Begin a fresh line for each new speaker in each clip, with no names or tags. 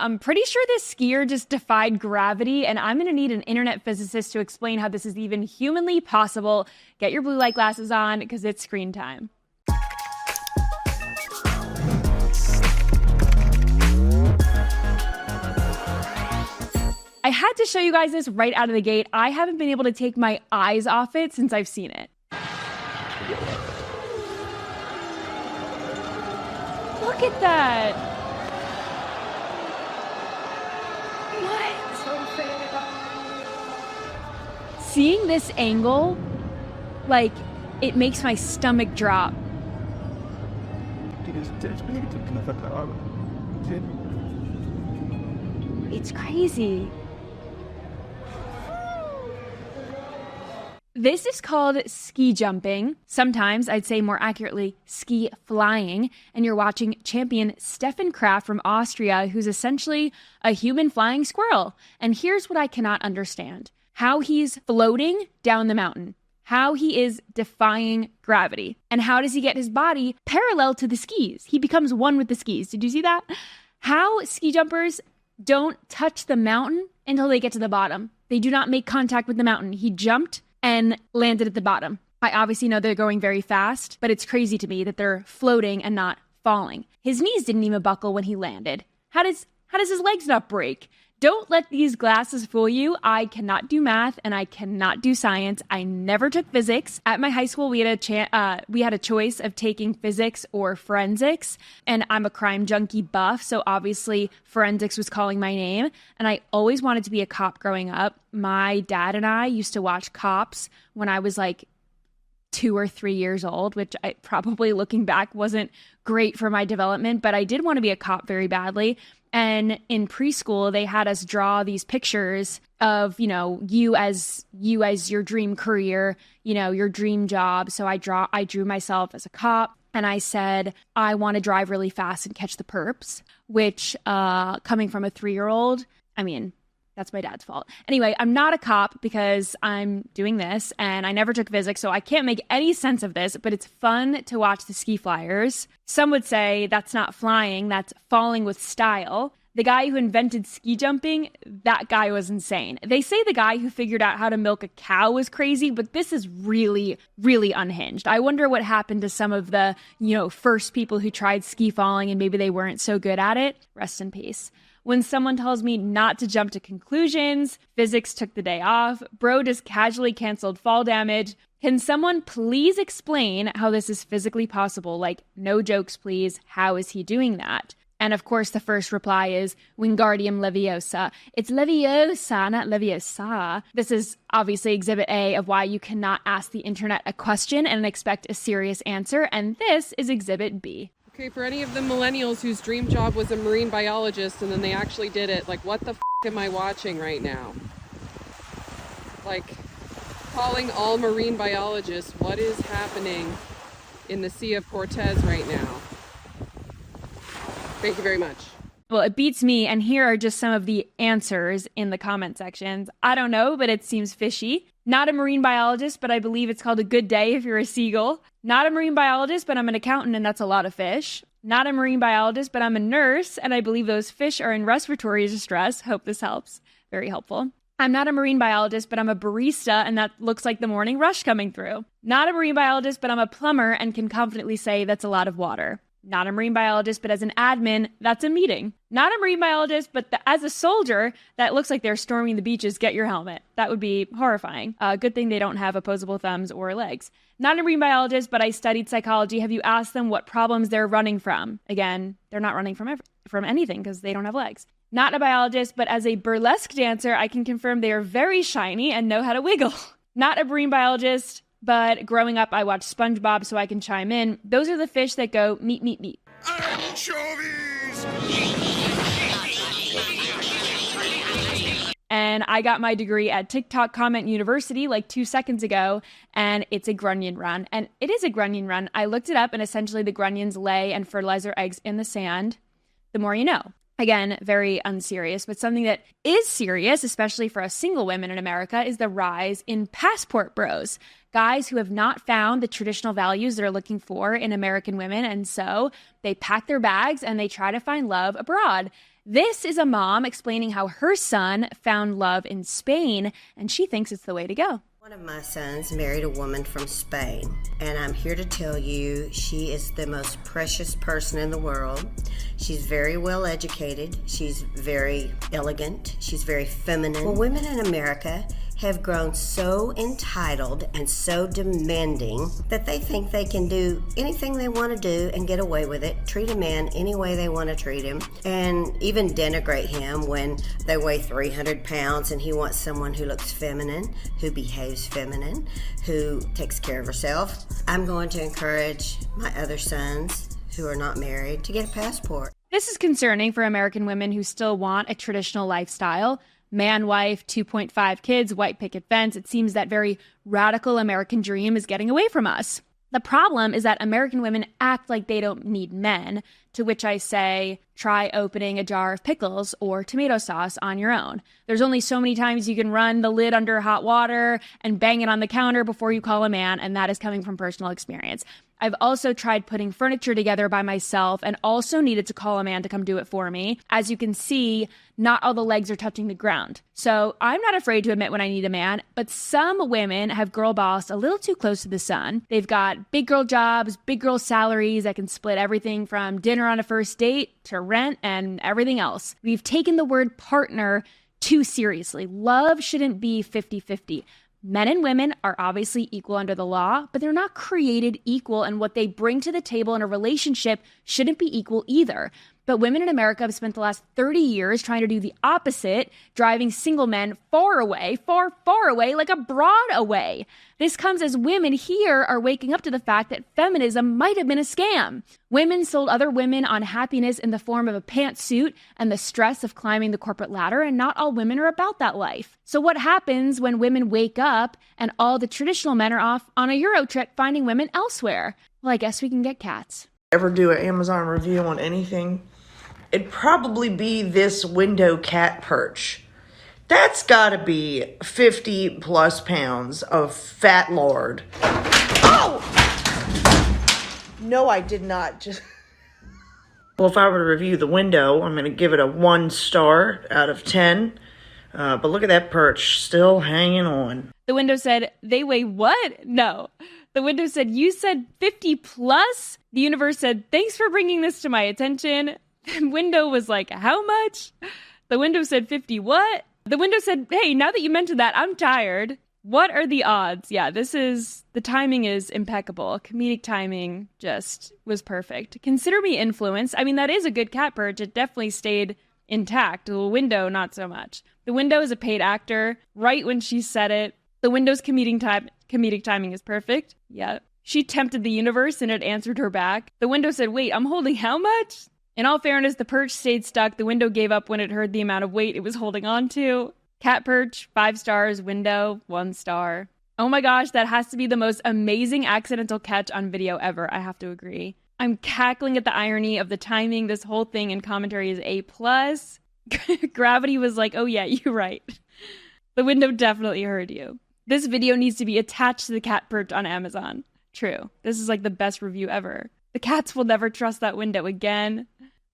I'm pretty sure this skier just defied gravity, and I'm going to need an internet physicist to explain how this is even humanly possible. Get your blue light glasses on because it's screen time. I had to show you guys this right out of the gate. I haven't been able to take my eyes off it since I've seen it. Look at that. What? So seeing this angle, like, it makes my stomach drop. It's crazy. This is called ski jumping. Sometimes I'd say more accurately ski flying. And you're watching champion Stefan Kraft from Austria, who's essentially a human flying squirrel. And here's what I cannot understand. How he's floating down the mountain. How he is defying gravity. And how does he get his body parallel to the skis? He becomes one with the skis. Did you see that? How ski jumpers don't touch the mountain until they get to the bottom. They do not make contact with the mountain. He jumped and landed at the bottom. I obviously know they're going very fast, but it's crazy to me that they're floating and not falling. His knees didn't even buckle when he landed. How does his legs not break? Don't let these glasses fool you. I cannot do math and I cannot do science. I never took physics. At my high school, we had a choice of taking physics or forensics, and I'm a crime junkie buff, so obviously forensics was calling my name, and I always wanted to be a cop growing up. My dad and I used to watch Cops when I was like 2 or 3 years old, which I probably looking back wasn't great for my development, but I did want to be a cop very badly. And in preschool, they had us draw these pictures of, you as your dream career, your dream job. So I drew myself as a cop, and I said, I want to drive really fast and catch the perps, which coming from a 3-year-old, I mean, that's my dad's fault. Anyway, I'm not a cop because I'm doing this, and I never took physics, so I can't make any sense of this, but it's fun to watch the ski flyers. Some would say that's not flying, that's falling with style. The guy who invented ski jumping, that guy was insane. They say the guy who figured out how to milk a cow was crazy, but this is really, really unhinged. I wonder what happened to some of the, first people who tried ski falling and maybe they weren't so good at it. Rest in peace. When someone tells me not to jump to conclusions, physics took the day off, bro just casually canceled fall damage. Can someone please explain how this is physically possible? Like, no jokes, please. How is he doing that? And of course, the first reply is Wingardium Leviosa. It's Leviosa, not Leviosa. This is obviously Exhibit A of why you cannot ask the internet a question and expect a serious answer. And this is Exhibit B.
Okay, for any of the millennials whose dream job was a marine biologist and then they actually did it, like, what the am I watching right now? Like, calling all marine biologists, what is happening in the Sea of Cortez right now? Thank you very much.
Well, it beats me, and here are just some of the answers in the comment sections. I don't know, but it seems fishy. Not a marine biologist, but I believe it's called a good day if you're a seagull. Not a marine biologist, but I'm an accountant, and that's a lot of fish. Not a marine biologist, but I'm a nurse, and I believe those fish are in respiratory distress. Hope this helps. Very helpful. I'm not a marine biologist, but I'm a barista, and that looks like the morning rush coming through. Not a marine biologist, but I'm a plumber, and can confidently say that's a lot of water. Not a marine biologist, but as an admin, that's a meeting. Not a marine biologist, but as a soldier, that looks like they're storming the beaches, get your helmet. That would be horrifying. Good thing they don't have opposable thumbs or legs. Not a marine biologist, but I studied psychology. Have you asked them what problems they're running from? Again, they're not running from anything because they don't have legs. Not a biologist, but as a burlesque dancer, I can confirm they are very shiny and know how to wiggle. Not a marine biologist, but growing up, I watched SpongeBob, so I can chime in. Those are the fish that go meep, meep, meep.
Anchovies!
And I got my degree at TikTok Comment University like 2 seconds ago, and it's a grunion run. And it is a grunion run. I looked it up, and essentially the grunions lay and fertilize their eggs in the sand. The more you know. Again, very unserious, but something that is serious, especially for us single women in America, is the rise in passport bros. Guys who have not found the traditional values they're looking for in American women, and so they pack their bags and they try to find love abroad. This is a mom explaining how her son found love in Spain, and she thinks it's the way to go.
One of my sons married a woman from Spain, and I'm here to tell you she is the most precious person in the world. She's very well educated, she's very elegant, she's very feminine. Well, women in America have grown so entitled and so demanding that they think they can do anything they want to do and get away with it, treat a man any way they want to treat him, and even denigrate him when they weigh 300 pounds and he wants someone who looks feminine, who behaves feminine, who takes care of herself. I'm going to encourage my other sons who are not married to get a passport.
This is concerning for American women who still want a traditional lifestyle. Man, wife, 2.5 kids, white picket fence. It seems that very radical American dream is getting away from us. The problem is that American women act like they don't need men, to which I say, try opening a jar of pickles or tomato sauce on your own. There's only so many times you can run the lid under hot water and bang it on the counter before you call a man, and that is coming from personal experience. I've also tried putting furniture together by myself and also needed to call a man to come do it for me. As you can see, not all the legs are touching the ground. So I'm not afraid to admit when I need a man, but some women have girl bossed a little too close to the sun. They've got big girl jobs, big girl salaries that can split everything from dinner on a first date to rent and everything else. We've taken the word partner too seriously. Love shouldn't be 50-50. Men and women are obviously equal under the law, but they're not created equal, and what they bring to the table in a relationship shouldn't be equal either. But women in America have spent the last 30 years trying to do the opposite, driving single men far away, far, far away, like a broad away. This comes as women here are waking up to the fact that feminism might have been a scam. Women sold other women on happiness in the form of a pantsuit and the stress of climbing the corporate ladder, and not all women are about that life. So what happens when women wake up and all the traditional men are off on a Euro trip finding women elsewhere? Well, I guess we can get cats.
Ever do an Amazon review on anything, it'd probably be this window cat perch. That's gotta be 50 plus pounds of fat lard. Oh! No, I did not. Well, if I were to review the window, I'm gonna give it a 1 star out of 10. But look at that perch, still hanging on.
The window said, they weigh what? No. The window said, you said 50 plus? The universe said, thanks for bringing this to my attention. The window was like, how much? The window said 50 what? The window said, hey, now that you mentioned that, I'm tired. What are the odds? Yeah, the timing is impeccable. Comedic timing just was perfect. Consider me influenced. I mean, that is a good cat perch. It definitely stayed intact. The window, not so much. The window is a paid actor. Right when she said it, the window's comedic timing is perfect. Yeah. She tempted the universe and it answered her back. The window said, wait, I'm holding how much? In all fairness, the perch stayed stuck. The window gave up when it heard the amount of weight it was holding on to. Cat perch, 5 stars. Window, 1 star. Oh my gosh, that has to be the most amazing accidental catch on video ever. I have to agree. I'm cackling at the irony of the timing. This whole thing in commentary is A+. Gravity was like, oh yeah, you're right. The window definitely heard you. This video needs to be attached to the cat perch on Amazon. True. This is like the best review ever. The cats will never trust that window again.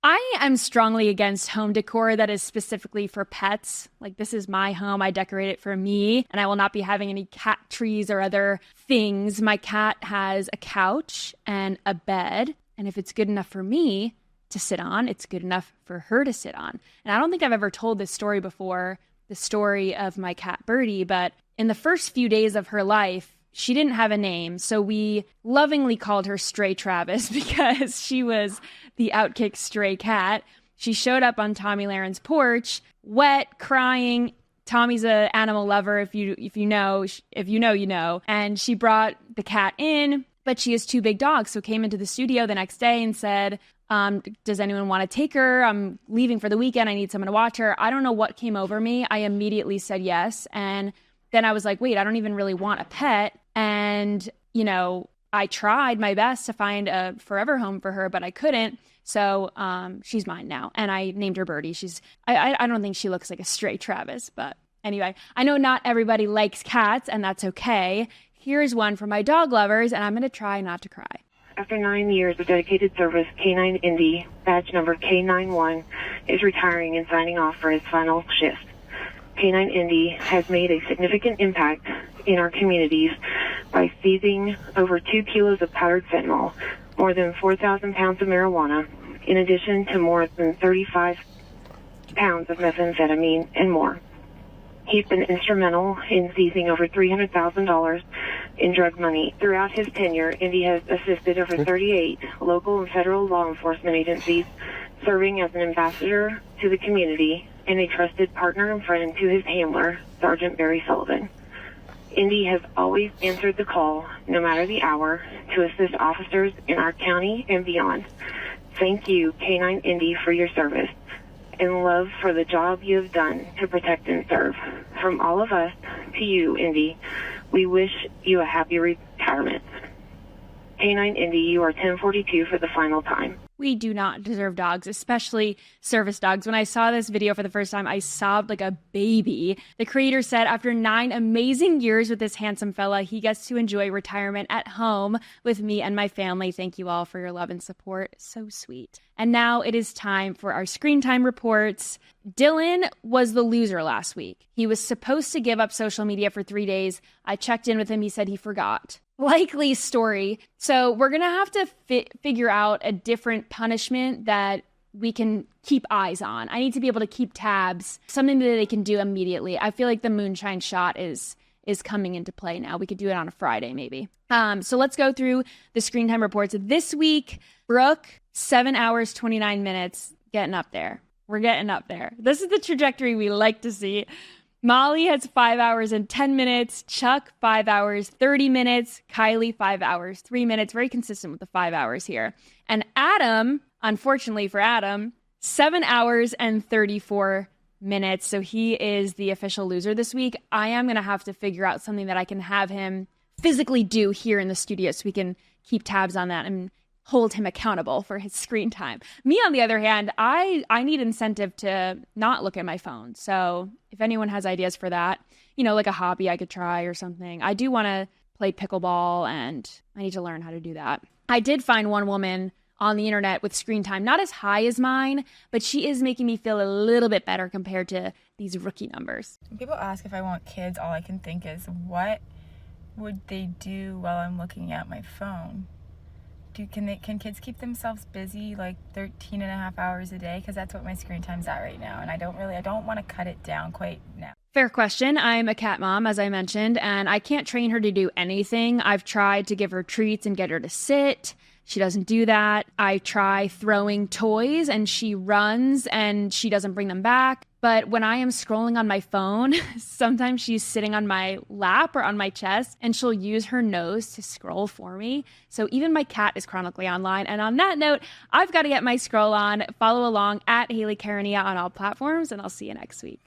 I am strongly against home decor that is specifically for pets. Like, this is my home. I decorate it for me, and I will not be having any cat trees or other things. My cat has a couch and a bed, and if it's good enough for me to sit on, it's good enough for her to sit on. And I don't think I've ever told this story before, the story of my cat Birdie, but in the first few days of her life, she didn't have a name, so we lovingly called her Stray Travis because she was the OutKick stray cat. She showed up on Tommy Laren's porch, wet, crying. Tommy's an animal lover, if you know, you know. And she brought the cat in, but she has 2 big dogs, so came into the studio the next day and said, does anyone want to take her? I'm leaving for the weekend. I need someone to watch her. I don't know what came over me. I immediately said yes, and then I was like, wait, I don't even really want a pet. And, you know, I tried my best to find a forever home for her, but I couldn't. So she's mine now. And I named her Birdie. I don't think she looks like a stray Travis. But anyway, I know not everybody likes cats, and that's okay. Here's one for my dog lovers, and I'm going to try not to cry.
After 9 years of dedicated service, K9 Indy, badge number K91, is retiring and signing off for his final shift. K9 Indy has made a significant impact in our communities by seizing over 2 kilos of powdered fentanyl, more than 4,000 pounds of marijuana, in addition to more than 35 pounds of methamphetamine and more. He's been instrumental in seizing over $300,000 in drug money. Throughout his tenure, Indy has assisted over 38 local and federal law enforcement agencies, serving as an ambassador to the community and a trusted partner and friend to his handler, Sergeant Barry Sullivan. Indy has always answered the call, no matter the hour, to assist officers in our county and beyond. Thank you, K9 Indy, for your service and love for the job you have done to protect and serve. From all of us to you, Indy, we wish you a happy retirement. K9 Indy, you are 1042 for the final time.
We do not deserve dogs, especially service dogs. When I saw this video for the first time, I sobbed like a baby. The creator said after 9 amazing years with this handsome fella, he gets to enjoy retirement at home with me and my family. Thank you all for your love and support. So sweet. And now it is time for our screen time reports. Dylan was the loser last week. He was supposed to give up social media for 3 days. I checked in with him. He said he forgot. Likely story. So we're going to have to figure out a different punishment that we can keep eyes on. I need to be able to keep tabs, something that they can do immediately. I feel like the moonshine shot is coming into play now. We could do it on a Friday maybe. So let's go through the screen time reports. This week, Brooke, 7 hours, 29 minutes, getting up there. We're getting up there. This is the trajectory we like to see. Molly has 5 hours and 10 minutes. Chuck, 5 hours, 30 minutes. Kylie, 5 hours, 3 minutes. Very consistent with the 5 hours here. And Adam, unfortunately for Adam, 7 hours and 34 minutes. So he is the official loser this week. I am going to have to figure out something that I can have him physically do here in the studio so we can keep tabs on that and hold him accountable for his screen time. Me, on the other hand, I need incentive to not look at my phone. So if anyone has ideas for that, like a hobby I could try or something. I do want to play pickleball and I need to learn how to do that. I did find one woman on the internet with screen time, not as high as mine, but she is making me feel a little bit better compared to these rookie numbers.
When people ask if I want kids, all I can think is, what would they do while I'm looking at my phone? Can kids keep themselves busy like 13 and a half hours a day? Because that's what my screen time's at right now. And I don't want to cut it down quite now.
Fair question. I'm a cat mom, as I mentioned, and I can't train her to do anything. I've tried to give her treats and get her to sit. She doesn't do that. I try throwing toys and she runs and she doesn't bring them back. But when I am scrolling on my phone, sometimes she's sitting on my lap or on my chest and she'll use her nose to scroll for me. So even my cat is chronically online. And on that note, I've got to get my scroll on. Follow along at Hayley Caronia on all platforms, and I'll see you next week.